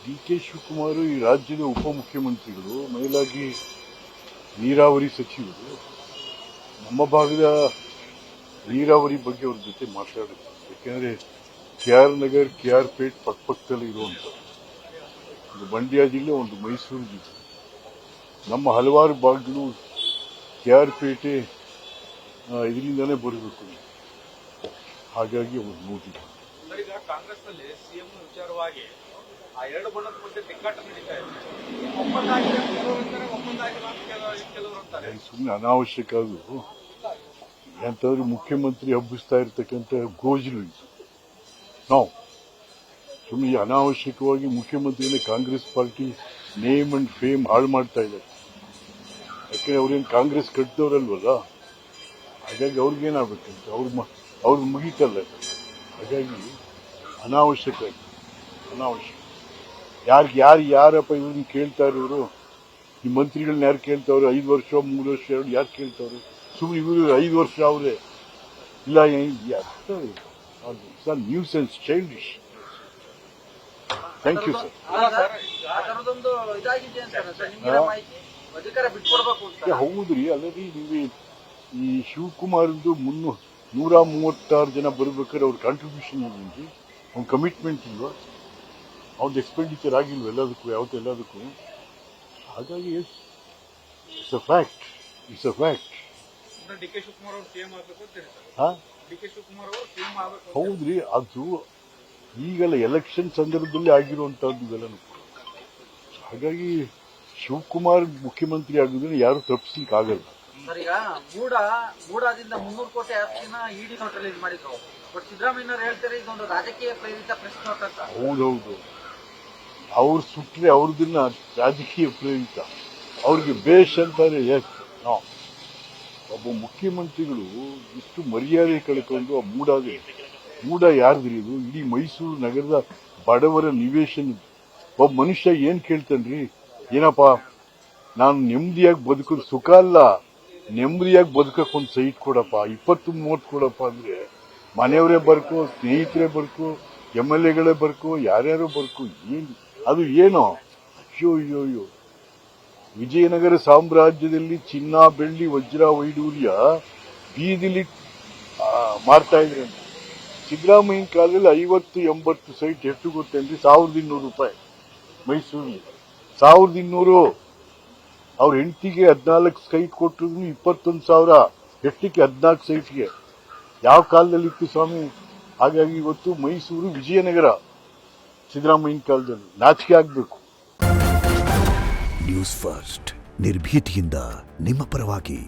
D K Shivakumar ಈ ರಾಜ್ಯದ ಉಪಮುಖ್ಯಮಂತ್ರಿಗಳು, ಮೇಲಾಗಿ ನೀರಾವರಿ ಸಚಿವರು, ನಮ್ಮ ಭಾಗದ ನೀರಾವರಿ ಬಗ್ಗೆ ಅವ್ರ ಜೊತೆ ಮಾತಾಡುತ್ತೆ. ಯಾಕೆಂದ್ರೆ KR ನಗರ್, KR ಪೇಟ್ ಪಕ್ಕದಲ್ಲಿ ಇರುವಂತ ಒಂದು ಮಂಡ್ಯ ಜಿಲ್ಲೆ, ಒಂದು ಮೈಸೂರು ಜಿಲ್ಲೆ. ನಮ್ಮ ಹಲವಾರು ಭಾಗಗಳು KR ಪೇಟೆ ಇದರಿಂದಾನೇ ಬರಬೇಕು. ಹಾಗಾಗಿ ಅವರು ನೋಡಿದ್ರು. ಈಗ ಕಾಂಗ್ರೆಸ್ ನಲ್ಲಿ ಸಿಎಂ ವಿಚಾರವಾಗಿ ಆ ಎರಡು ಬಣದ ಮಧ್ಯೆ ತಿಕ್ಕಾಟ ನಡೀತಾ ಇದೆ. ಒಪ್ಪಂದ ಆಗಿದೆ, ಒಪ್ಪಂದ ಆಗಿಲ್ಲ ಅಂತ ಕೆಲವರು ಅಂತಾರೆ. ಸುಮ್ಮನೆ ಅನಾವಶ್ಯಕ. ಅದು ಎಂತಾದ್ರೂ ಮುಖ್ಯಮಂತ್ರಿ ಹಬ್ಬಿಸ್ತಾ ಇರ್ತಕ್ಕಂಥ ಗೋಜಲು ಇದು. ನಾವು ಸುಮ್ಮನೆ ಅನಾವಶ್ಯಕವಾಗಿ ಮುಖ್ಯಮಂತ್ರಿನ Congress party name and fame ಹಾಳು ಮಾಡ್ತಾ ಇದ್ದಾರೆ. ಯಾಕಂದ್ರೆ ಅವ್ರೇನು ಕಾಂಗ್ರೆಸ್ ಕಟ್ಟಿದವರಲ್ವಲ್ಲ, ಹಾಗಾಗಿ ಅವ್ರಿಗೇನಾಗಬೇಕಂತ ಅವ್ರಿಗೆ ಮುಗೀತಲ್ಲ. ಹಾಗಾಗಿ ಅನಾವಶ್ಯಕ. ಯಾರಪ್ಪ ಇವ್ರನ್ನ ಕೇಳ್ತಾ ಇರೋರು? ಈ ಮಂತ್ರಿಗಳನ್ನ ಯಾರು ಕೇಳ್ತಾವ್ರು? 5 ವರ್ಷ 3 ವರ್ಷ ಯಾರು ಕೇಳ್ತಾವ್ರು? ಸುಮ್ಮನೆ ಇವರು 5 ವರ್ಷ ಅವರೇ ಇಲ್ಲ. News and childish. Thank you sir. ಹೌದ್ರಿ. ಅಲ್ಲದೆ ನೀವು ಈ ಶಿವಕುಮಾರ್ದು 136 ಜನ ಬರ್ಬೇಕಾದ್ರೆ ಅವ್ರ ಕಾಂಟ್ರಿಬ್ಯೂಷನ್ ಇಲ್ರಿ, ಅವ್ನ ಕಮಿಟ್ಮೆಂಟ್ ಇಲ್ವಾ, ಅವ್ನ ಎಕ್ಸ್ಪೆಂಡಿಚರ್ ಆಗಿಲ್ವ ಎಲ್ಲದಕ್ಕೂ. ಹಾಗಾಗಿ it's a fact. D K Shivakumar ಅವರು ಸಿಎಂ ಆಗಬೇಕು ಅಂತ ಹೇಳ್ತಾರೆ. ಹೌದ್ರಿ. ಅದು ಈಗಲ್ಲ, ಎಲೆಕ್ಷನ್ ಸಂದರ್ಭದಲ್ಲಿ ಆಗಿರುವಂತಹದ್ದು ಇವೆಲ್ಲನೂ. ಹಾಗಾಗಿ ಶಿವಕುಮಾರ್ ಮುಖ್ಯಮಂತ್ರಿ ಆಗೋದನ್ನ ಯಾರು ತಪ್ಪಿಸ್ಲಿಕ್ಕೆ ಆಗಲ್ಲ. ಸರ್, ಈಗ ಮೂಡಾದಿಂದ 300 ಕೋಟಿ ಆಸ್ತಿನ ಇಡಿ ನೋಟ್ ರಿಲೀಸ್ ಮಾಡಿದ್ರು. ಬಟ್ ಸಿದ್ದರಾಮಯ್ಯನವರು ಹೇಳ್ತಾರೆ ಇದೊಂದು ರಾಜಕೀಯ ಪ್ರೇರಿತ ಪ್ರೆಸ್ ನೋಟ್ ಅಂತ. ಹೌದೌದು. ಅವ್ರು ಸುಟ್ರೆ ಅವ್ರದನ್ನ ರಾಜಕೀಯ ಪ್ರೇರಿತ, ಅವ್ರಿಗೆ ಬೇಷ್ ಅಂತಾರೆ. ಒಬ್ಬ ಮುಖ್ಯಮಂತ್ರಿಗಳು ಇಷ್ಟು ಮರ್ಯಾದೆ ಕಳ್ಕೊಂಡು ಆ ಮೂಡ ಯಾರ್ದ್ರಿ ಇದು? ಇಡೀ ಮೈಸೂರು ನಗರದ ಬಡವರ ನಿವೇಶನ. ಒಬ್ಬ ಮನುಷ್ಯ ಏನ್ ಕೇಳ್ತಾನ್ರಿ? ಏನಪ್ಪಾ, ನಾನು ನೆಮ್ಮದಿಯಾಗಿ ಬದುಕೋದು ಸುಖ ಅಲ್ಲ, ನೆಮ್ಮದಿಯಾಗಿ ಬದುಕಕ್ಕೆ ಒಂದು ಸೈಟ್ ಕೊಡಪ್ಪ, 20-30 ಕೊಡಪ್ಪ ಅಂದ್ರೆ ಮನೆಯವರೇ ಬರ್ಕೋ, ಸ್ನೇಹಿತರೇ ಬರ್ಕೋ, MLAಗಳೇ ಬರ್ಕೋ, ಯಾರ್ಯಾರೋ ಬರ್ಕೋ. ಅದು ಏನೋ ಅಯ್ಯೋ. ವಿಜಯನಗರ ಸಾಮ್ರಾಜ್ಯದಲ್ಲಿ ಚಿನ್ನ, ಬೆಳ್ಳಿ, ವಜ್ರ, ವೈಡೂರ್ಯ ಬೀದಿಲಿ ಮಾರ್ತಾ ಇದ್ರಂತೆ. ಸಿದ್ದರಾಮಯ್ಯನ ಕಾಲದಲ್ಲಿ 50-80 ಸೈಟ್ ಎಷ್ಟು ಗೊತ್ತೇನ್ರಿ? 1200 ರೂಪಾಯಿ ಮೈಸೂರಲ್ಲಿ. 1200. ಅವ್ರ ಹೆಂಡತಿಗೆ 14 ಸೈಟ್ ಕೊಟ್ಟಿದ್ರು, 21,000. ಎಷ್ಟಕ್ಕೆ? 14 ಸೈಟ್ಗೆ. ಯಾವ ಕಾಲದಲ್ಲಿತ್ತು ಸ್ವಾಮಿ? ಹಾಗಾಗಿ ಇವತ್ತು ಮೈಸೂರು ವಿಜಯನಗರ ಸಿದ್ದರಾಮಯ್ಯನ ಕಾಲದಲ್ಲಿ ನಾಚಿಕೆ ಆಗ್ಬೇಕು. ನ್ಯೂಸ್ ಫಸ್ಟ್, ನಿರ್ಭೀತಿಯಿಂದ ನಿಮ್ಮ ಪರವಾಗಿ.